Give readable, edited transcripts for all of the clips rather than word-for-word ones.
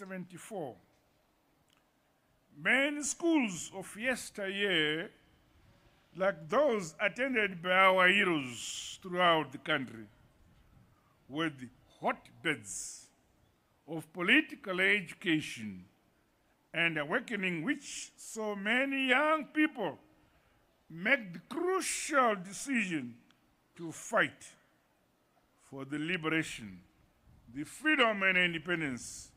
1974, many schools of yesteryear, like those attended by our heroes throughout the country, were the hotbeds of political education and awakening, which so many young people make the crucial decision to fight for the liberation, the freedom and independence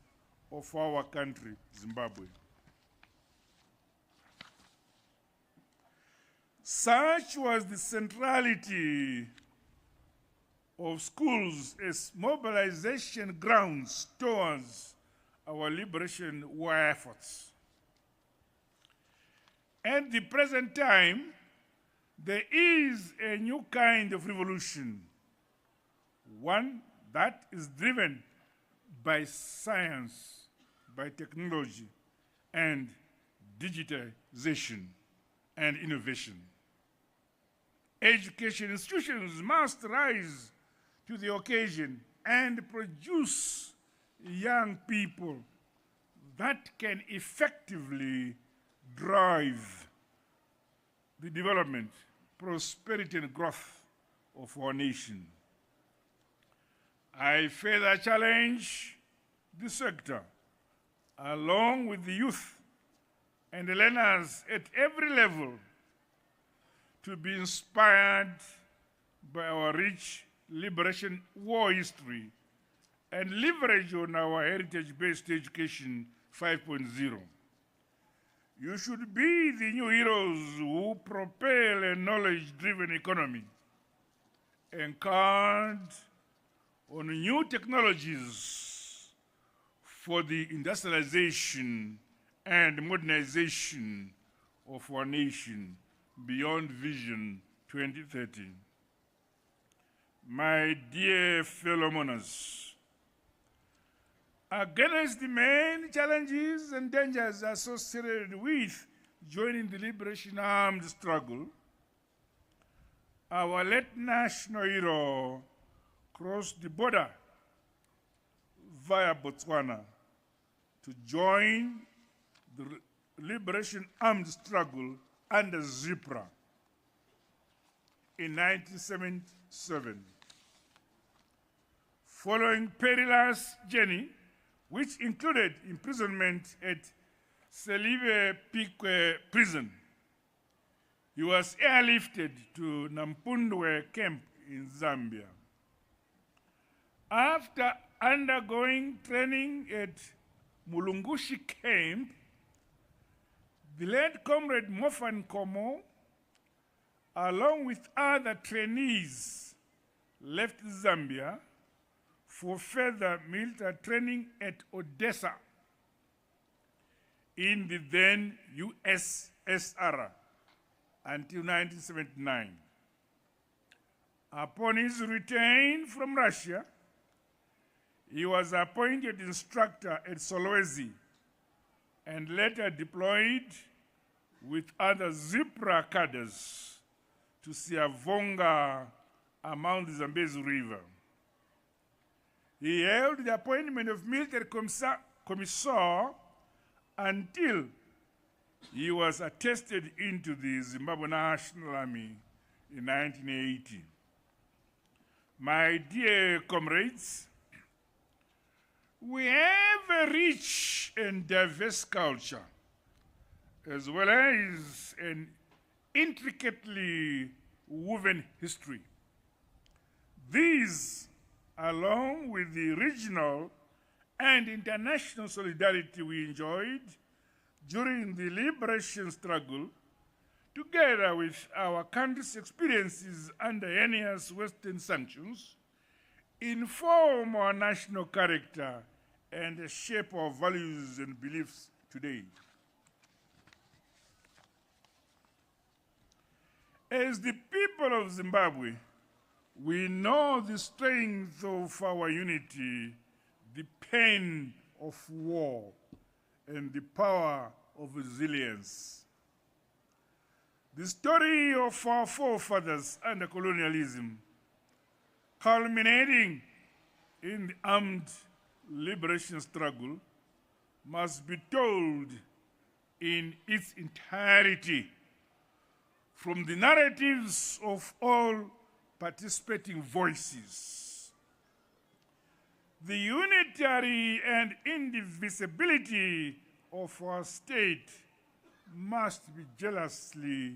of our country, Zimbabwe. Such was the centrality of schools as mobilization grounds towards our liberation war efforts. At the present time, there is a new kind of revolution, one that is driven by science, by technology, and digitization and innovation. Education institutions must rise to the occasion and produce young people that can effectively drive the development, prosperity, and growth of our nation. I further challenge the sector, along with the youth and the learners at every level, to be inspired by our rich liberation war history and leverage on our heritage-based education 5.0. You should be the new heroes who propel a knowledge-driven economy, anchored on new technologies for the industrialization and modernization of our nation beyond Vision 2030. My dear fellow mourners, against the main challenges and dangers associated with joining the liberation armed struggle, our late national hero crossed the border via Botswana to join the liberation armed struggle under ZIPRA in 1977. Following perilous journey, which included imprisonment at Selive Pikwe prison, he was airlifted to Nampundwe camp in Zambia. After undergoing training at Mulungushi camp, the late Comrade Mofan Komo, along with other trainees, left Zambia for further military training at Odessa in the then USSR until 1979. Upon his return from Russia, he was appointed instructor at Solwezi and later deployed with other ZIPRA cadres to Siavonga along the Zambezi River. He held the appointment of military commissar until he was attested into the Zimbabwe National Army in 1980. My dear comrades, we have a rich and diverse culture, as well as an intricately woven history. These, along with the regional and international solidarity we enjoyed during the liberation struggle, together with our country's experiences under heinous Western sanctions, inform our national character and shape our values and beliefs today. As the people of Zimbabwe, we know the strength of our unity, the pain of war, and the power of resilience. The story of our forefathers under colonialism, culminating in the armed liberation struggle, must be told in its entirety from the narratives of all participating voices. The unitary and indivisibility of our state must be jealously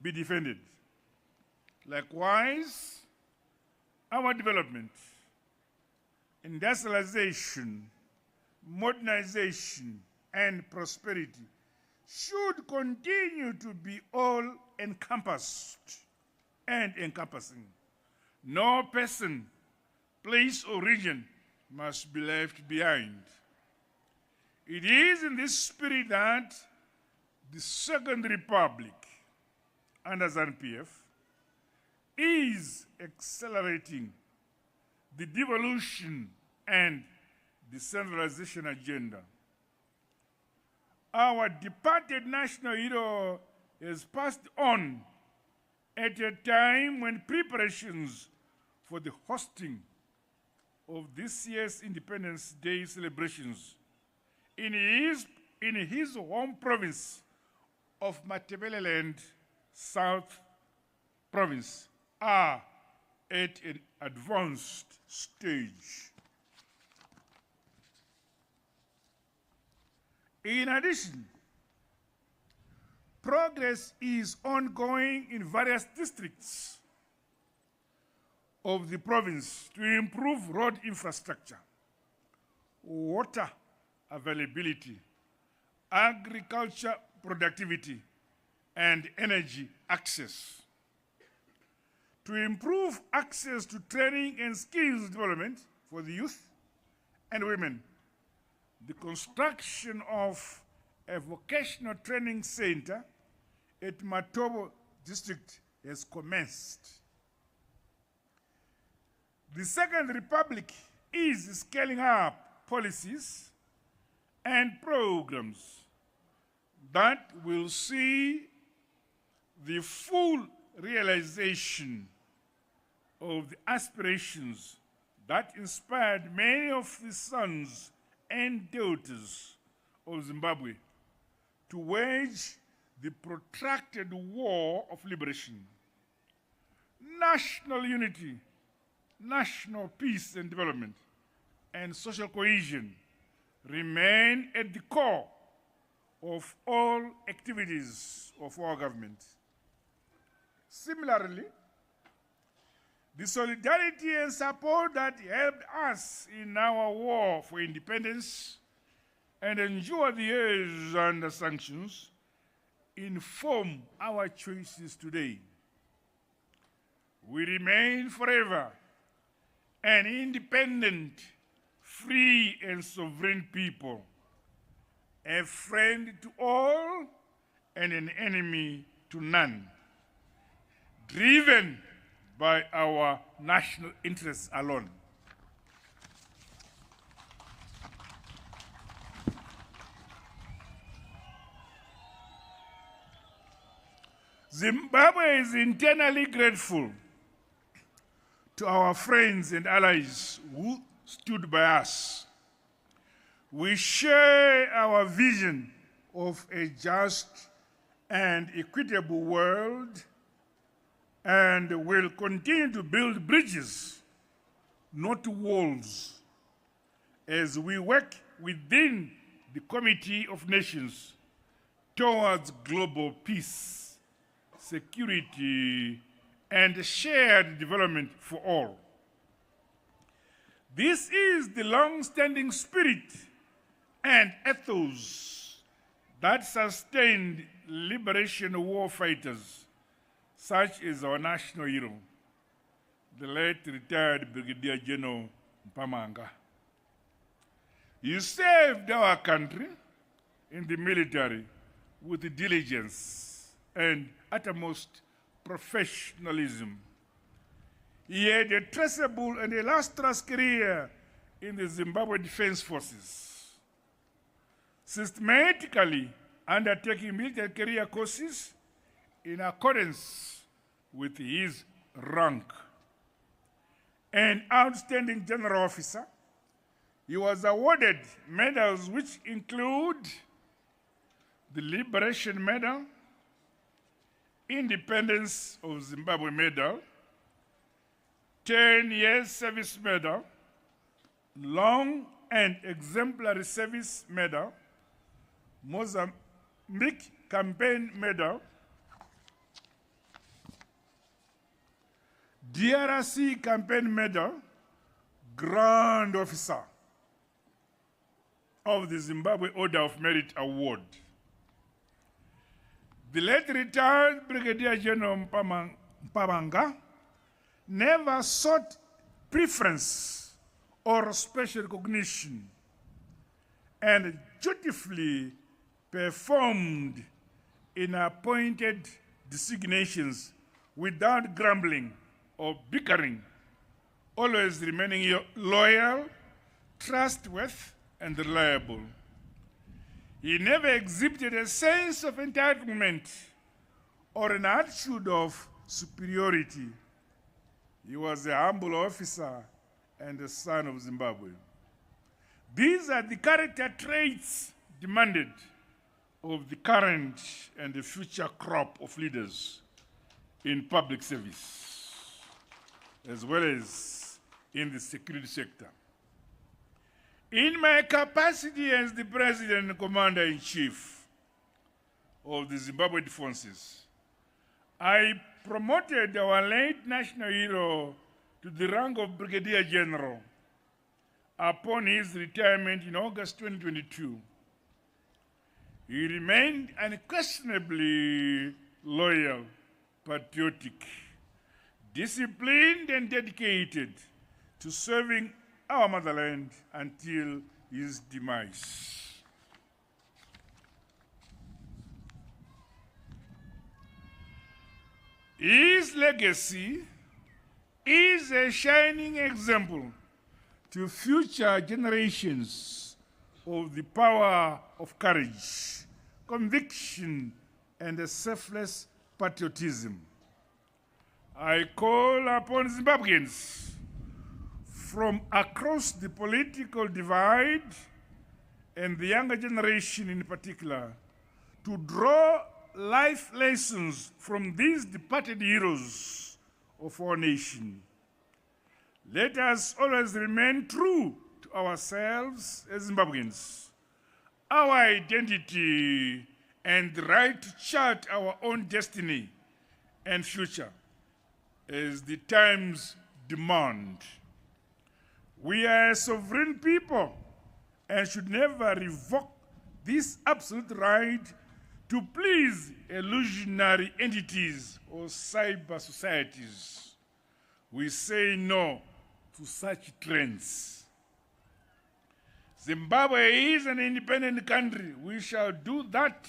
be defended. Likewise, our development, industrialization, modernization, and prosperity should continue to be all-encompassed and encompassing. No person, place, or region must be left behind. It is in this spirit that the Second Republic, under ZANU-PF, is accelerating the devolution and decentralization agenda. Our departed national hero has passed on at a time when preparations for the hosting of this year's Independence Day celebrations in his home province of Matabeleland, South Province, are at an advanced stage. In addition, progress is ongoing in various districts of the province to improve road infrastructure, water availability, agriculture productivity, and energy access. To improve access to training and skills development for the youth and women, the construction of a vocational training center at Matobo district has commenced. The Second Republic is scaling up policies and programs that will see the full realization of the aspirations that inspired many of the sons and daughters of Zimbabwe to wage the protracted war of liberation. National unity, national peace and development, and social cohesion remain at the core of all activities of our government. Similarly, the solidarity and support that helped us in our war for independence and endure the years under sanctions inform our choices today. We remain forever an independent, free, and sovereign people, a friend to all and an enemy to none, driven by our national interests alone. Zimbabwe is internally grateful to our friends and allies who stood by us. We share our vision of a just and equitable world and will continue to build bridges, not walls, as we work within the Committee of Nations towards global peace, security, and shared development for all. This is the long-standing spirit and ethos that sustained liberation war fighters, such as our national hero, the late retired Brigadier General Mnangagwa. He served our country in the military with diligence and utmost professionalism. He had a traceable and illustrious career in the Zimbabwe Defense Forces, systematically undertaking military career courses in accordance with his rank. An outstanding general officer, He was awarded medals which include the Liberation Medal, Independence of Zimbabwe Medal, 10 Years Service Medal, Long and Exemplary Service Medal, Mozambique Campaign Medal, DRC Campaign Medal, Grand Officer of the Zimbabwe Order of Merit Award. The late retired Brigadier General Mpabanga never sought preference or special recognition and dutifully performed in appointed designations without grumbling or bickering, always remaining loyal, trustworthy, and reliable. He never exhibited a sense of entitlement or an attitude of superiority. He was a humble officer and a son of Zimbabwe. These are the character traits demanded of the current and the future crop of leaders in public service, as well as in the security sector. In my capacity as the President and Commander-in-Chief of the Zimbabwe Defenses, I promoted our late national hero to the rank of Brigadier General upon his retirement in August 2022. He remained unquestionably loyal, patriotic, disciplined, and dedicated to serving our motherland until his demise. His legacy is a shining example to future generations of the power of courage, conviction, and a selfless patriotism. I call upon Zimbabweans from across the political divide, and the younger generation in particular, to draw life lessons from these departed heroes of our nation. Let us always remain true to ourselves as Zimbabweans, our identity, and the right to chart our own destiny and future as the times demand. We are a sovereign people and should never revoke this absolute right to please illusionary entities or cyber societies. We say no to such trends. Zimbabwe is an independent country. We shall do that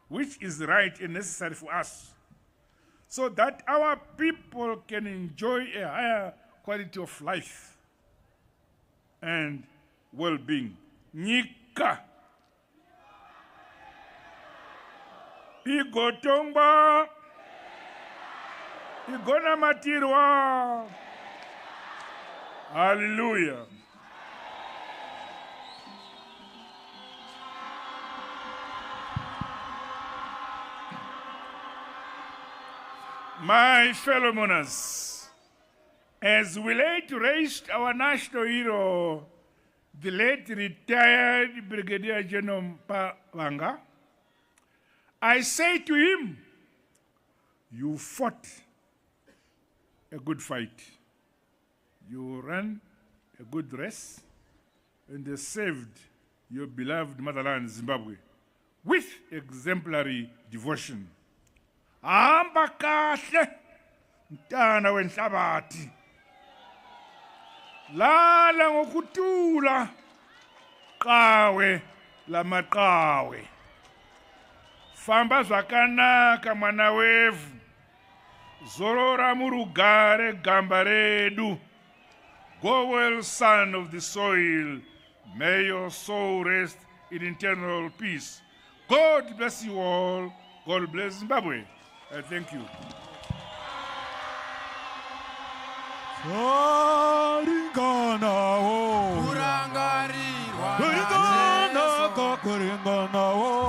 which is right and necessary for us, so that our people can enjoy a higher quality of life and well-being. Nyika igotongwa igonamatirwa. Hallelujah. My fellow mourners, as we lay to rest our national hero, the late retired Brigadier General Mpabanga, I say to him, you fought a good fight. You ran a good race, and they saved your beloved motherland, Zimbabwe, with exemplary devotion. Hamba kahle, mntana wenhlabathi. Lala ngokuthula, qawe lamaqawe. Famba zvakanaka mwana wevu. Zorora murugare gamba redu. Go well, son of the soil. May your soul rest in eternal peace. God bless you all. God bless Zimbabwe. Thank you. Saringana, oh. Sangana